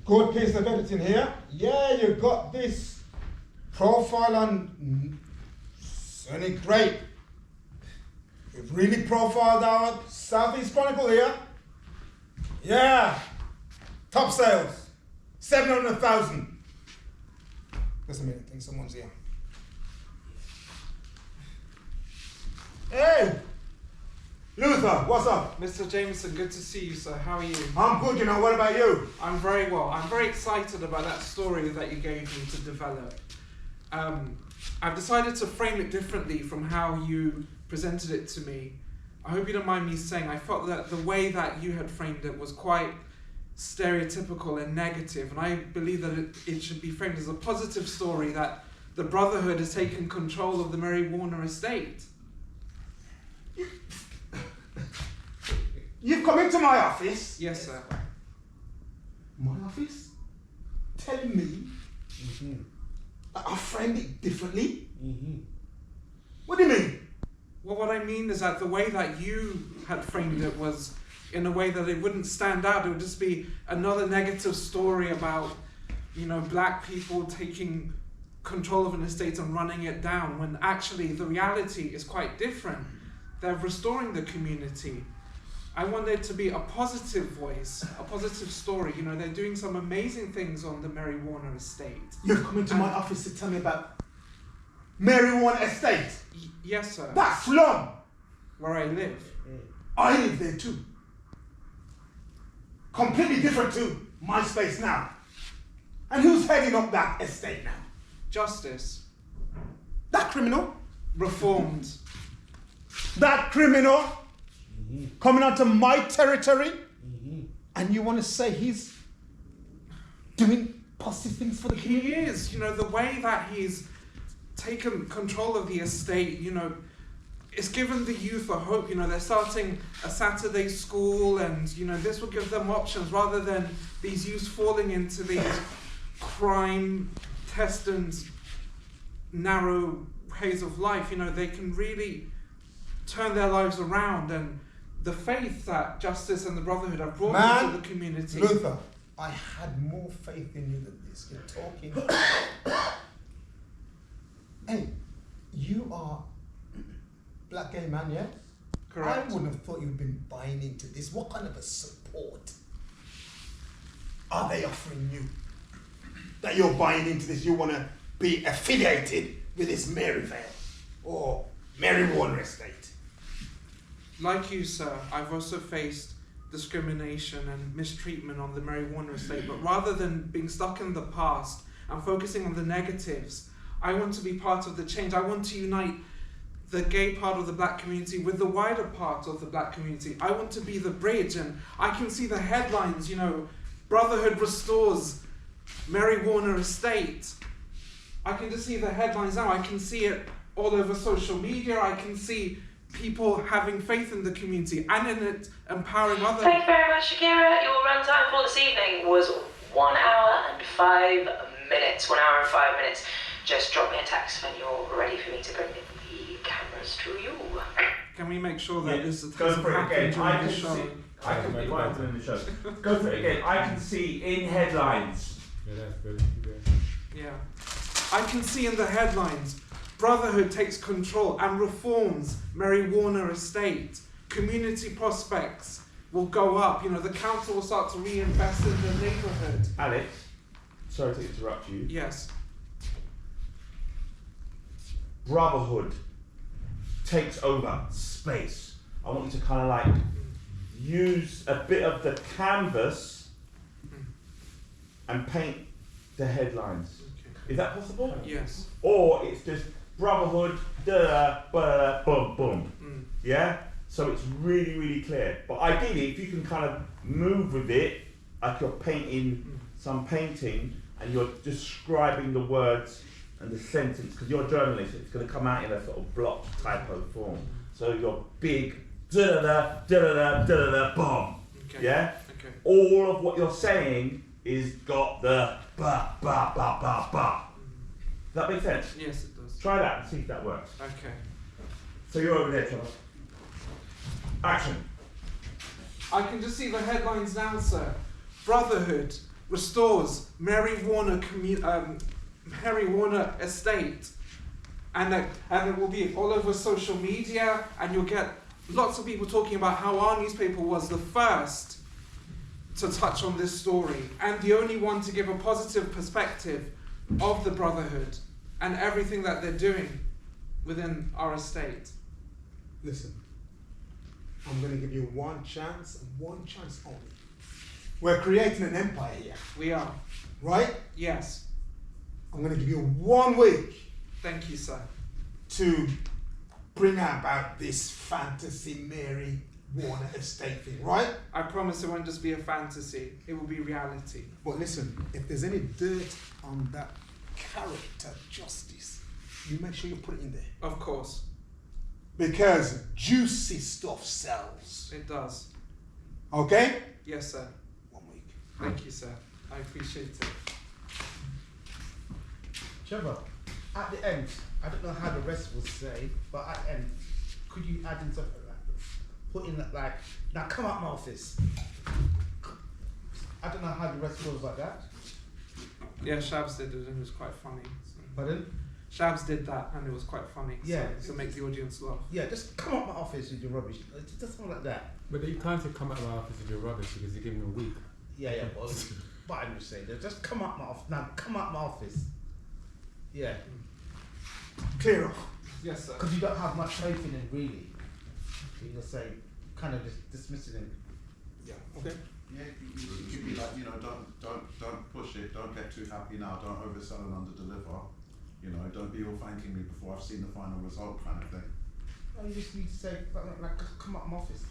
Good piece of editing here. Yeah, you got this profile on Sonny Great. You've really profiled our Southeast Chronicle here. Yeah. Top sales. 700,000. Just a minute, I think someone's here. Hey! Luther, what's up? Mr. Jameson, good to see you, sir. How are you? I'm good, you know. What about you? I'm very well. I'm very excited about that story that you gave me to develop. I've decided to frame it differently from how you presented it to me. I hope you don't mind me saying I felt that the way that you had framed it was quite stereotypical and negative, and I believe that it should be framed as a positive story that the Brotherhood has taken control of the Mary Warner estate. You've come into my office? Yes, sir. My office? Telling me that I framed it differently? What do you mean? Well, what I mean is that the way that you had framed it was in a way that it wouldn't stand out. It would just be another negative story about, you know, black people taking control of an estate and running it down, when actually the reality is quite different. They're restoring the community. I want it to be a positive voice, a positive story. You know, they're doing some amazing things on the Mary Warner estate. You've come into my office to tell me about Mary Warner estate? Yes, sir. That slum! Where I live. I live there too. Completely different to my space now. And who's heading up that estate now? Justice. That criminal? Reformed. That criminal? Coming onto my territory? And you want to say he's doing positive things for the community? He is. You know, the way that he's taken control of the estate, you know, it's given the youth a hope. You know, they're starting a Saturday school, and, you know, this will give them options rather than these youths falling into these crime-tested, narrow ways of life. You know, they can really turn their lives around, and the faith that Justice and the Brotherhood have brought into the community. Luther, I had more faith in you than this. You're talking. Hey, you are black gay man, yeah? Correct. I wouldn't have thought you'd been buying into this. What kind of a support are they offering you? That you're buying into this, you want to be affiliated with this Maryvale or Mary Warner estate? Like you, sir, I've also faced discrimination and mistreatment on the Mary Warner estate, but rather than being stuck in the past and focusing on the negatives, I want to be part of the change. I want to unite the gay part of the black community with the wider part of the black community. I want to be the bridge, and I can see the headlines, you know, Brotherhood restores Mary Warner estate. I can just see the headlines now. I can see it all over social media. I can see people having faith in the community and in it empowering others. Thank you very much, Shakira. Your runtime for this evening was 1 hour and 5 minutes. 1 hour and 5 minutes. Just drop me a text when you're ready for me to bring the cameras to you. Can we make sure that this Go for it again. I can see. I can be right in the show. Go for it again. I can see in headlines. Yeah, that's good. Yeah. I can see in the headlines, Brotherhood takes control and reforms Mary Warner estate. Community prospects will go up. You know, the council will start to reinvest in the neighbourhood. Alex, sorry to interrupt you. Yes. Brotherhood takes over space. I want you to kind of like use a bit of the canvas and paint the headlines. Okay. Is that possible? Yes. Or it's just Brotherhood, boom, boom. Yeah? So it's really, really clear. But ideally, if you can kind of move with it, like you're painting some painting and you're describing the words and the sentence, because you're a journalist, it's going to come out in a sort of block typo form. So you're big, da-da-da, da-da-da, da-da-da, boom. Okay. Yeah? Okay. All of what you're saying is got the ba, ba, ba, ba, ba. Does that make sense? Yes, it does. Try that and see if that works. Okay. So you're over there, Trevor. Action. I can just see the headlines now, sir. Brotherhood restores Mary Warner estate, and it will be all over social media, and you'll get lots of people talking about how our newspaper was the first to touch on this story and the only one to give a positive perspective of the Brotherhood and everything that they're doing within our estate. Listen, I'm going to give you one chance and one chance only. We're creating an empire here, We are. right? Yes. I'm going to give you 1 week Thank you, sir. to bring about this fantasy Mary Warner estate thing, right? I promise it won't just be a fantasy. It will be reality. But listen, if there's any dirt on that character Justice, you make sure you put it in there. Of course. Because juicy stuff sells. It does. Okay? Yes, sir. 1 week. Thank you, sir. I appreciate it. Trevor, at the end, I don't know how the rest will say, but at the end, could you add in something like this? Put in like, now come out my office. I don't know how the rest goes like that. Yeah, Shabs did it and it was quite funny. So. Pardon? Shabs did that and it was quite funny. Yeah. So make the audience laugh. Yeah, just come out my office with your rubbish. Just something like that. But you can't say come out of my office with your rubbish because you're giving me a week. Yeah, but I'm just saying, just come out my office. Now come out my office. Yeah, Clear off. Yes, sir. because you don't have much faith in him, really. You just say, kind of just dismissing him. Yeah, okay. Yeah, you could be like, don't push it, don't get too happy now, don't oversell and underdeliver. Don't be all thanking me before I've seen the final result kind of thing. No, you just need to say, like, come out my office.